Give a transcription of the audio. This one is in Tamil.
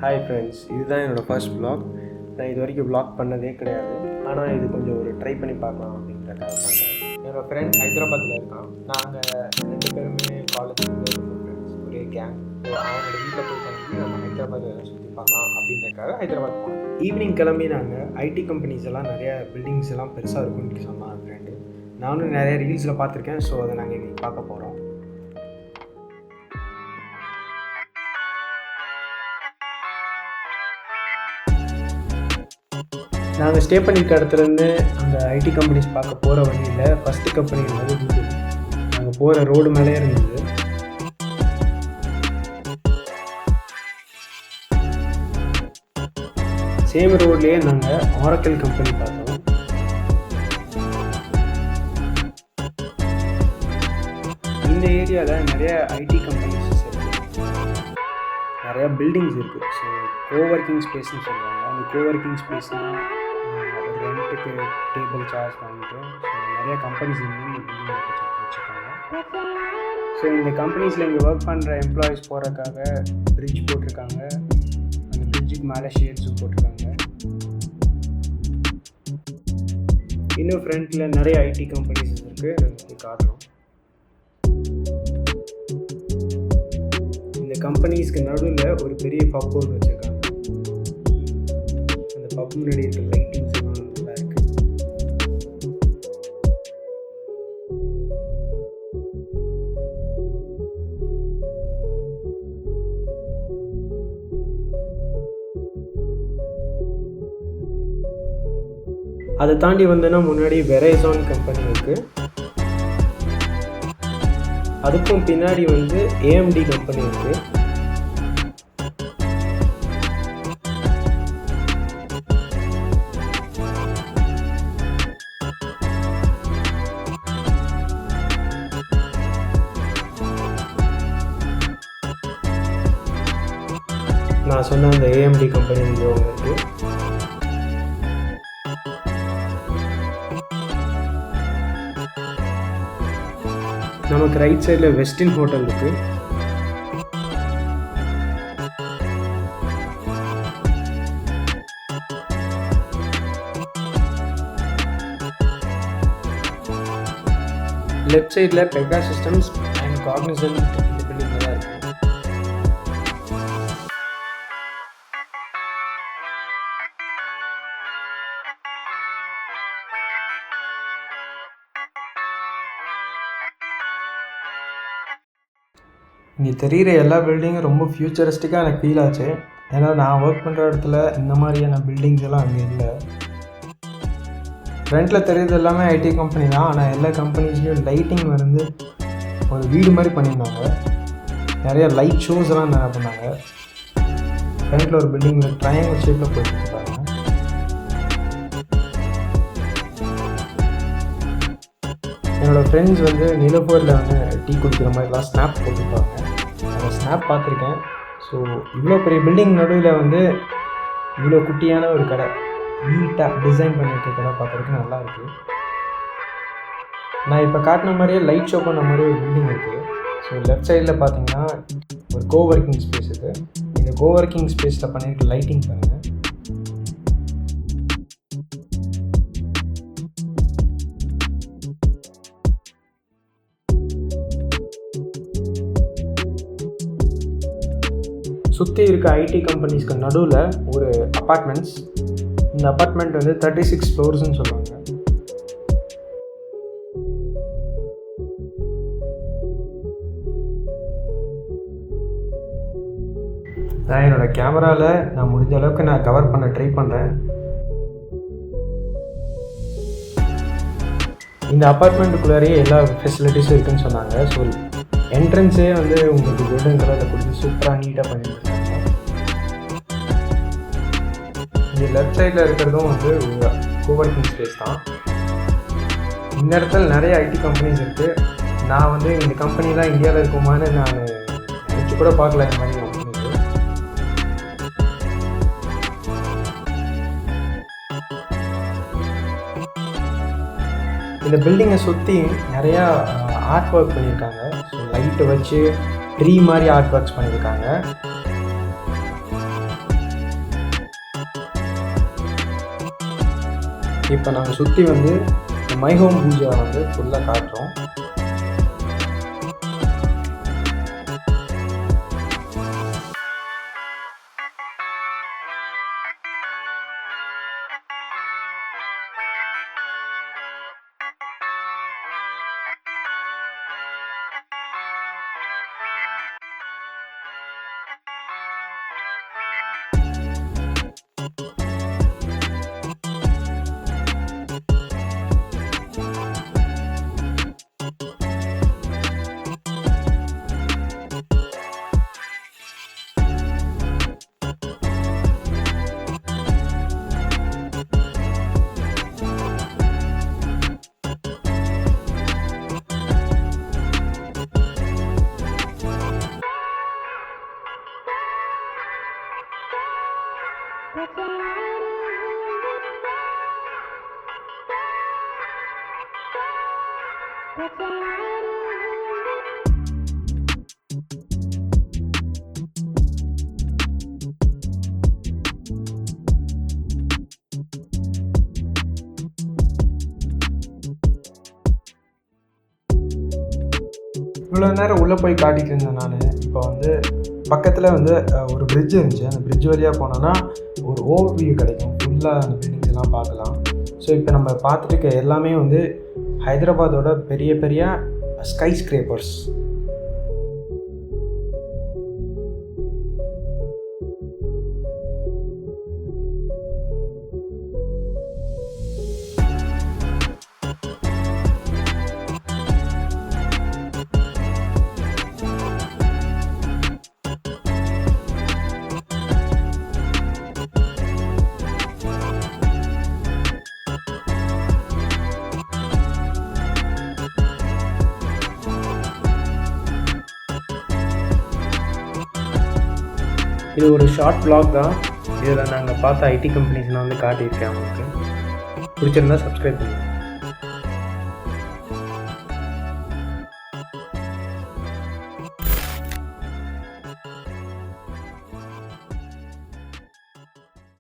ஹாய் ஃப்ரெண்ட்ஸ், இதுதான் என்னோடய ஃபர்ஸ்ட் வ்ளாக். நான் இது வரைக்கும் வ்ளாக் பண்ணதே கிடையாது. ஆனால் இது கொஞ்சம் ஒரு ட்ரை பண்ணி பார்க்கலாம் அப்படின்றக்காக பண்ணுறேன். என்னோடய ஃப்ரெண்ட் ஹைதராபாத்தில் இருக்கான். நாங்கள் 2 பேருமே காலேஜ் ஃப்ரெண்ட்ஸ், ஒரே கேங். ஸோ அவனோட வீட்டில் போய் தங்கி நம்ம ஹைதராபாத் சுற்றி பார்க்கலாம் அப்படின்றக்காக ஹைதராபாத் போனோம். ஈவினிங் கிளம்பி நாங்கள் ஐடி கம்பெனிஸ் எல்லாம் நிறையா பில்டிங்ஸ் எல்லாம் பெருசாக இருக்கும்னு சொன்னான் என் ஃப்ரெண்டு. நானும் நிறைய ரீல்ஸில் பார்த்துருக்கேன். ஸோ அதை நாங்கள் இன்றைக்கி பார்க்க போகிறோம். நாங்கள் ஸ்டே பண்ணியிருக்க இடத்துலேருந்து அந்த ஐடி கம்பெனிஸ் பார்க்க போகிற வழியில் ஃபஸ்ட்டு கம்பெனி இருந்தது கூகுள். நாங்கள் போகிற ரோடு மேலே இருந்தது. சேம் ரோட்லேயே நாங்கள் ஆரக்கிள் கம்பெனி பார்த்தோம். இந்த ஏரியாவில் நிறைய ஐடி கம்பெனிஸ் இருக்குது, நிறையா பில்டிங்ஸ் இருக்குது. ஸோ கோவர்க்கிங் ஸ்பேஸ்ன்னு சொல்லுவாங்க. அந்த கோவர்க்கிங் ஸ்பேஸ்னால் ரெண்ட்டுக்கு டேபிள் சார்ஜ் வாங்கிட்டு நிறைய கம்பெனிஸ் வந்து இந்த பில்டிங் வச்சுருக்காங்க. ஸோ இந்த கம்பெனிஸில் இங்கே ஒர்க் பண்ணுற எம்ப்ளாயீஸ் போகிறதுக்காக பிரிட்ஜ் போட்டிருக்காங்க. அந்த பிரிட்ஜுக்கு மேலே ஷேட்ஸும் போட்டிருக்காங்க. இன்னும் ஃப்ரண்ட்டில் நிறைய ஐடி கம்பெனிஸ் இருக்குது. அதுக்கு காரணம் இந்த கம்பெனிஸ்க்கு நடுவில் ஒரு பெரிய பப் ஒன்று வச்சுருக்காங்க. அந்த பப் முன்னாடி இருக்க லைட்டிங்ஸ் அதை தாண்டி வந்தோன்னா முன்னாடி வெரைசான் கம்பெனி இருக்குது. அதுக்கும் பின்னாடி வந்து ஏஎம்டி கம்பெனி இருக்குது. நான் சொன்ன அந்த ஏஎம்டி கம்பெனி இங்கே ஒன்று இருக்குது. நமக்கு ரைட் சைடில் வெஸ்டின் ஹோட்டல் இருக்குது. லெஃப்ட் சைடில் பெகாசிஸ்டம்ஸ் அண்ட் காக்னிசன்ட் இந்த பில்டிங்கில் தான் இருக்குது. இங்கே தெரிகிற எல்லா பில்டிங்கும் ரொம்ப ஃப்யூச்சரிஸ்டிக்காக எனக்கு ஃபீல் ஆச்சு. ஏன்னா நான் ஒர்க் பண்ணுற இடத்துல இந்த மாதிரியான பில்டிங்ஸ் எல்லாம் அங்கே இல்லை. ஃப்ரண்ட்டில் தெரியுது எல்லாமே ஐடி கம்பெனி தான். ஆனால் எல்லா கம்பெனிஸ்லேயும் லைட்டிங் வந்து ஒரு வீடு மாதிரி பண்ணியிருந்தாங்க. நிறைய லைட் ஷோஸ் எல்லாம் நிறையா பண்ணாங்க. ஃப்ரண்ட்டில் ஒரு பில்டிங்கில் ட்ரையாங்கிள் ஷேப்பில் போட்டுருக்காங்க. என்னோடய ஃப்ரெண்ட்ஸ் வந்து நிலப்பூரில் வந்து டீ குடிக்கிற மாதிரிலாம் ஸ்னாப் போட்டுருப்பாங்க. அந்த ஸ்னாப் பார்த்துருக்கேன். ஸோ இவ்வளோ பெரிய பில்டிங் நடுவில் வந்து இவ்வளோ குட்டியான ஒரு கடை, நீட்டாக டிசைன் பண்ணியிருக்க கடை பார்க்குறதுக்கு நல்லாயிருக்கு. நான் இப்போ காட்டின மாதிரியே லைட் ஷோ பண்ண மாதிரி ஒரு பில்டிங் இருக்குது. ஸோ லெஃப்ட் சைடில் பார்த்தீங்கன்னா ஒரு கோவர்க்கிங் ஸ்பேஸ் இருக்குது. இந்த கோவர்க்கிங் ஸ்பேஸில் பண்ணியிருக்க லைட்டிங் பாருங்கள். சுற்றி இருக்க ஐடி கம்பெனிஸ்க்கு நடுவில் ஒரு அப்பார்ட்மெண்ட்ஸ். இந்த அப்பார்ட்மெண்ட் வந்து 36 ஃப்ளோர்ஸ்ன்னு சொல்லுவாங்க. நான் என்னோடய கேமராவில் நான் முடிஞ்ச அளவுக்கு நான் கவர் பண்ண ட்ரை பண்ணுறேன். இந்த அப்பார்ட்மெண்ட்டுக்குள்ளாரையே எல்லா ஃபெசிலிட்டிஸும் இருக்குதுன்னு சொன்னாங்க. ஸோ என்ட்ரன்ஸே வந்து உங்களுக்கு கோல்டன் கலரில் கொடுத்து சூப்பராக நீட்டாக பண்ணியிருக்காங்க. இங்கே லெஃப்ட் சைடில் இருக்கிறதும் வந்து கோவர்க்கிங் ஸ்பேஸ் தான். இந்த இடத்துல நிறைய ஐடி கம்பெனிஸ் இருக்குது. நான் வந்து இந்த கம்பெனிலாம் இந்தியாவில் இருக்குமான்னு நான் நினச்சி கூட பார்க்கல. இந்த மாதிரி கம்பெனிஸ் இந்த பில்டிங்கை சுற்றி நிறையா ஆர்ட் ஒர்க் பண்ணியிருக்காங்க. ஸோ லைட்டை வச்சு ட்ரீ மாதிரி ஆர்ட் ஒர்க்ஸ் பண்ணியிருக்காங்க. இப்போ நாங்கள் சுற்றி வந்து மை ஹோம் பூஜா வந்து ஃபுல்லாக காட்டுறோம். இவ்வளோ நேரம் உள்ளே போய் காட்டிகிட்டு இருந்தேன் நான். இப்போ வந்து பக்கத்தில் வந்து ஒரு பிரிட்ஜ் இருந்துச்சு. அந்த பிரிட்ஜ் வழியாக போனோன்னா ஒரு ஓவர்வியூ கிடைக்கும், ஃபுல்லாக அந்த பில்டிங்ஸ் எல்லாம் பார்க்கலாம். ஸோ இப்போ நம்ம பார்த்துட்டு இருக்க எல்லாமே வந்து ஹைதராபாத்தோட பெரிய பெரிய ஸ்கை ஸ்க்ரேப்பர்ஸ். இது ஒரு ஷார்ட் vlog தான். இதில் நாங்கள் பார்த்த ஐடி கம்பெனிஸ்லாம் வந்து காட்டியிருக்கேன். உங்களுக்கு பிடிச்சிருந்தா சப்ஸ்கிரைப் பண்ணுங்கள்.